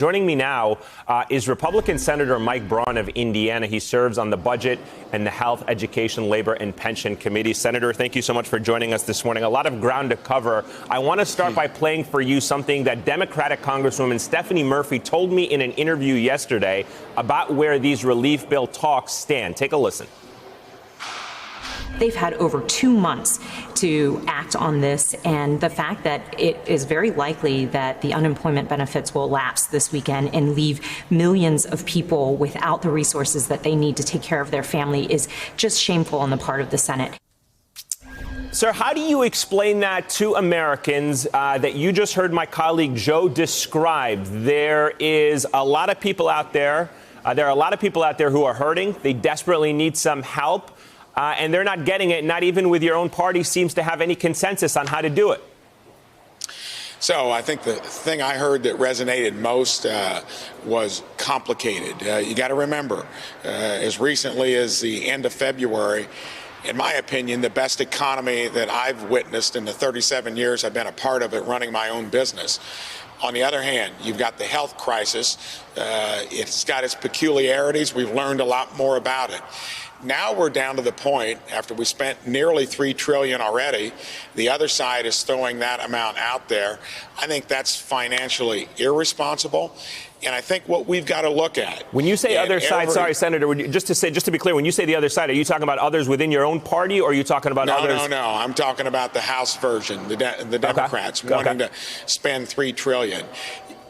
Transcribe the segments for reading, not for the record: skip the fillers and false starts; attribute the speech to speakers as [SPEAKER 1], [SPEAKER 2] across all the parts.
[SPEAKER 1] Joining me now is Republican Senator Mike Braun of Indiana. He serves on the Budget and the Health, Education, Labor, and Pension Committee. Senator, thank you so much for joining us this morning. A lot of ground to cover. I want to start by playing for you something that Democratic Congresswoman Stephanie Murphy told me in an interview yesterday about where these relief bill talks stand. Take a listen.
[SPEAKER 2] They've had over 2 months to act on this, and the fact that it is very likely that the unemployment benefits will lapse this weekend and leave millions of people without the resources that they need to take care of their family is just shameful on the part of the Senate.
[SPEAKER 1] Sir, how do you explain that to Americans that you just heard my colleague Joe describe? There is a lot of people out there. There are a lot of people out there who are hurting. They desperately need some help. And they're not getting it. Not even with your own party seems to have any consensus on how to do it.
[SPEAKER 3] So I think the thing I heard that resonated most was complicated. You got to remember, as recently as the end of February, in my opinion, the best economy that I've witnessed in the 37 years I've been a part of it running my own business. On the other hand, you've got the health crisis. It's got its peculiarities. We've learned a lot more about it. Now we're down to the point, after we spent nearly $3 trillion already, the other side is throwing that amount out there. I think that's financially irresponsible. And I think what we've got to look at.
[SPEAKER 1] When you say other side, sorry, Senator, just to be clear, when you say the other side, are you talking about others within your own party, or are you talking about others?
[SPEAKER 3] No. I'm talking about the House version, the Democrats wanting to spend $3 trillion.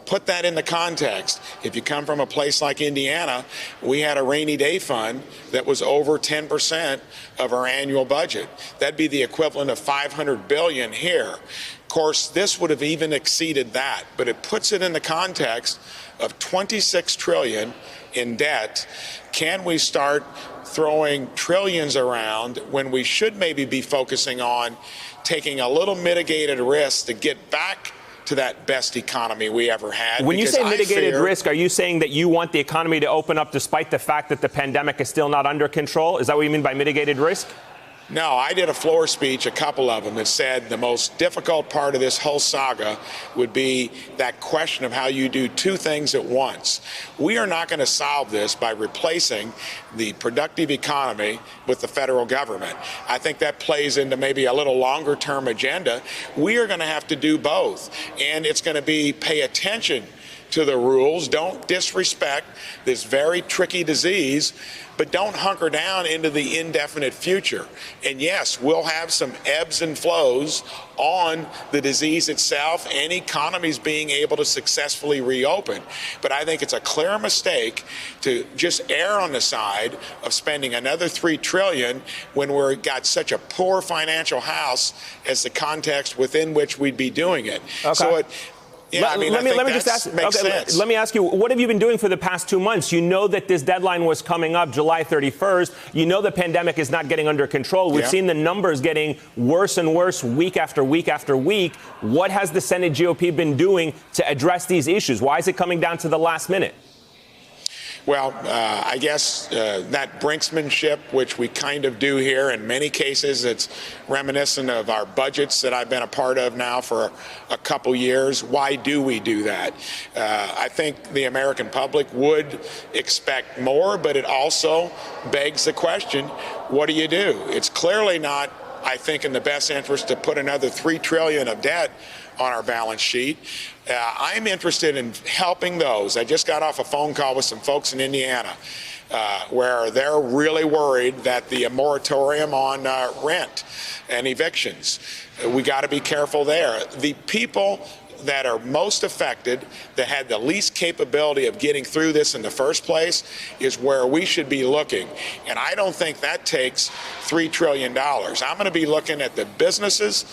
[SPEAKER 3] Put that in the context. If you come from a place like Indiana, we had a rainy day fund that was over 10% of our annual budget. That'd be the equivalent of $500 billion here. Of course, this would have even exceeded that, but it puts it in the context of $26 trillion in debt. Can we start throwing trillions around when we should maybe be focusing on taking a little mitigated risk to get back to that best economy we ever had?
[SPEAKER 1] When you say mitigated risk, are you saying that you want the economy to open up despite the fact that the pandemic is still not under control? Is that what you mean by mitigated risk?
[SPEAKER 3] No, I did a floor speech, a couple of them, that said the most difficult part of this whole saga would be that question of how you do two things at once. We are not going to solve this by replacing the productive economy with the federal government. I think that plays into maybe a little longer term agenda. We are going to have to do both, and it's going to be pay attention to the rules. Don't disrespect this very tricky disease, but don't hunker down into the indefinite future. And yes, we'll have some ebbs and flows on the disease itself and economies being able to successfully reopen. But I think it's a clear mistake to just err on the side of spending another $3 trillion when we've got such a poor financial house as the context within which we'd be doing it.
[SPEAKER 1] Okay.
[SPEAKER 3] So
[SPEAKER 1] let me ask you, what have you been doing for the past 2 months? You know that this deadline was coming up July 31st. You know the pandemic is not getting under control. We've seen the numbers getting worse and worse week after week after week. What has the Senate GOP been doing to address these issues? Why is it coming down to the last minute?
[SPEAKER 3] Well, I guess that brinksmanship, which we kind of do here in many cases, it's reminiscent of our budgets that I've been a part of now for a couple years. Why do we do that? I think the American public would expect more, but it also begs the question, what do you do? It's clearly not, I think, in the best interest to put another $3 trillion of debt on our balance sheet. I'm interested in helping those. I just got off a phone call with some folks in Indiana where they're really worried that the moratorium on rent and evictions, we got to be careful there. The people that are most affected, that had the least capability of getting through this in the first place, is where we should be looking. And I don't think that takes $3 trillion. I'm going to be looking at the businesses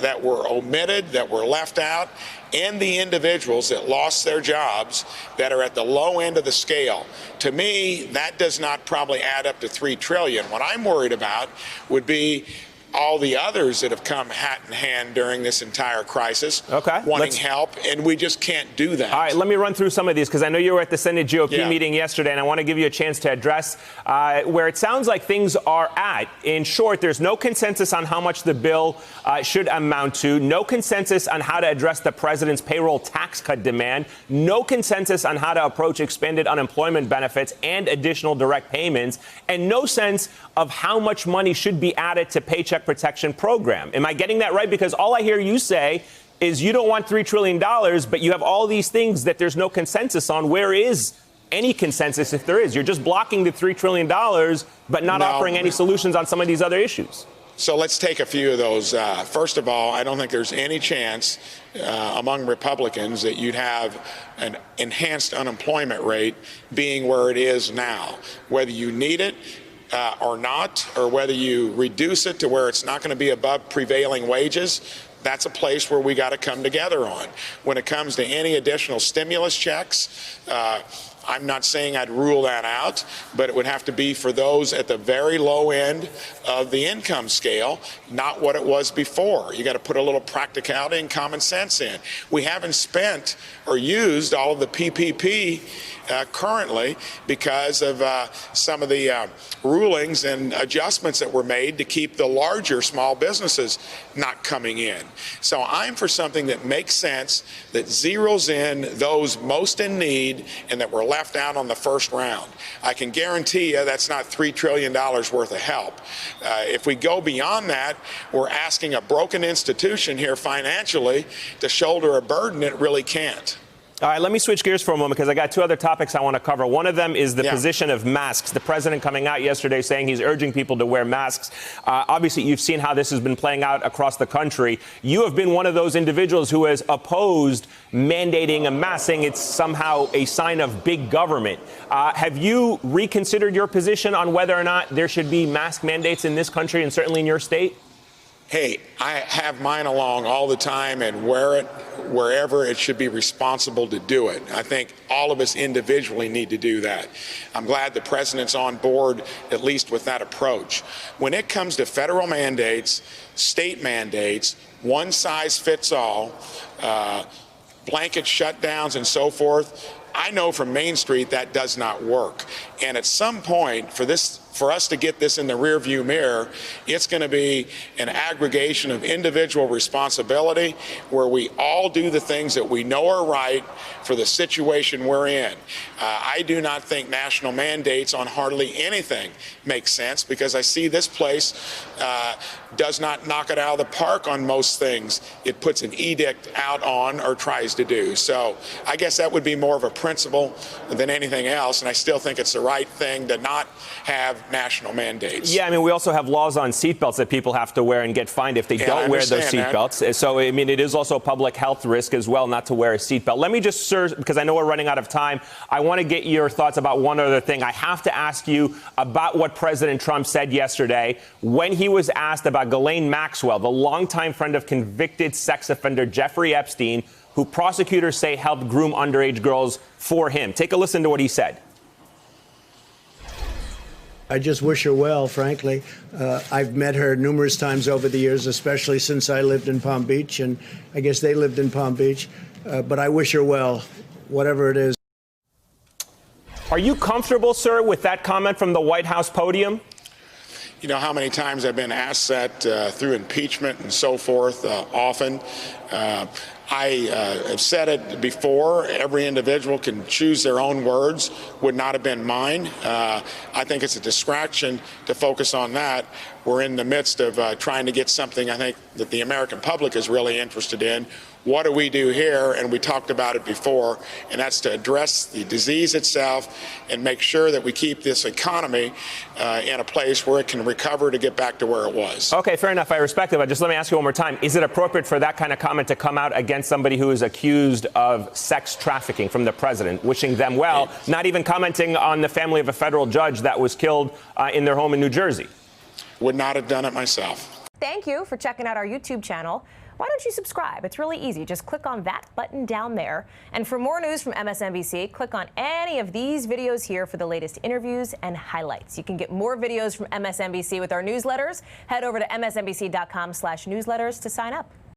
[SPEAKER 3] that were omitted, that were left out, and the individuals that lost their jobs that are at the low end of the scale. To me, that does not probably add up to $3 trillion. What I'm worried about would be all the others that have come hat in hand during this entire crisis,
[SPEAKER 1] okay,
[SPEAKER 3] wanting help, and we just can't do that.
[SPEAKER 1] All right, let me run through some of these because I know you were at the Senate GOP meeting yesterday, and I want to give you a chance to address where it sounds like things are at. In short, there's no consensus on how much the bill should amount to, no consensus on how to address the president's payroll tax cut demand, no consensus on how to approach expanded unemployment benefits and additional direct payments, and no sense of how much money should be added to Paycheck Protection Program. Am I getting that right? Because all I hear you say is you don't want $3 trillion, but you have all these things that there's no consensus on. Where is any consensus if there is? You're just blocking the $3 trillion, but not offering any solutions on some of these other issues.
[SPEAKER 3] So let's take a few of those. First of all, I don't think there's any chance among Republicans that you'd have an enhanced unemployment rate being where it is now. Whether you need it or not, or whether you reduce it to where it's not going to be above prevailing wages, that's a place where we got to come together on. When it comes to any additional stimulus checks, I'm not saying I'd rule that out, but it would have to be for those at the very low end of the income scale, not what it was before. You got to put a little practicality and common sense in. We haven't spent or used all of the PPP currently because of some of the rulings and adjustments that were made to keep the larger small businesses not coming in. So I'm for something that makes sense, that zeroes in those most in need and that were left out on the first round. I can guarantee you that's not $3 trillion worth of help. If we go beyond that, we're asking a broken institution here financially to shoulder a burden it really can't.
[SPEAKER 1] All right, let me switch gears for a moment because I got two other topics I want to cover. One of them is the position of masks. The president coming out yesterday saying he's urging people to wear masks. Obviously, you've seen how this has been playing out across the country. You have been one of those individuals who has opposed mandating a mask, saying it's somehow a sign of big government. Have you reconsidered your position on whether or not there should be mask mandates in this country and certainly in your state?
[SPEAKER 3] Hey, I have mine along all the time and wear it wherever it should be responsible to do it. I think all of us individually need to do that. I'm glad the president's on board, at least with that approach. When it comes to federal mandates, state mandates, one size fits all, blanket shutdowns and so forth, I know from Main Street that does not work. And at some point, for us to get this in the rearview mirror, it's going to be an aggregation of individual responsibility where we all do the things that we know are right for the situation we're in. I do not think national mandates on hardly anything make sense because I see this place does not knock it out of the park on most things it puts an edict out on or tries to do. So I guess that would be more of a principle than anything else, and I still think it's the right thing to not have national mandates.
[SPEAKER 1] Yeah, I mean, we also have laws on seatbelts that people have to wear and get fined if they don't wear those seatbelts. So, I mean, it is also a public health risk as well not to wear a seatbelt. Let me just, sir, because I know we're running out of time, I want to get your thoughts about one other thing. I have to ask you about what President Trump said yesterday when he was asked about Ghislaine Maxwell, the longtime friend of convicted sex offender Jeffrey Epstein, who prosecutors say helped groom underage girls for him. Take a listen to what he said.
[SPEAKER 4] I just wish her well, frankly. I've met her numerous times over the years, especially since I lived in Palm Beach, and I guess they lived in Palm Beach. But I wish her well, whatever it is.
[SPEAKER 1] Are you comfortable, sir, with that comment from the White House podium?
[SPEAKER 3] You know how many times I've been asked that through impeachment and so forth often. I have said it before. Every individual can choose their own words. Would not have been mine. I think it's a distraction to focus on that. We're in the midst of trying to get something I think that the American public is really interested in. What do we do here? And we talked about it before, and that's to address the disease itself and make sure that we keep this economy in a place where it can recover to get back to where it was.
[SPEAKER 1] Okay, fair enough. I respect it, but just let me ask you one more time. Is it appropriate for that kind of comment to come out against somebody who is accused of sex trafficking from the president, wishing them well, not even commenting on the family of a federal judge that was killed in their home in New Jersey?
[SPEAKER 3] Would not have done it myself.
[SPEAKER 5] Thank you for checking out our YouTube channel. why don't you subscribe? It's really easy. Just click on that button down there. And for more news from MSNBC, click on any of these videos here for the latest interviews and highlights. You can get more videos from MSNBC with our newsletters. Head over to msnbc.com/newsletters to sign up.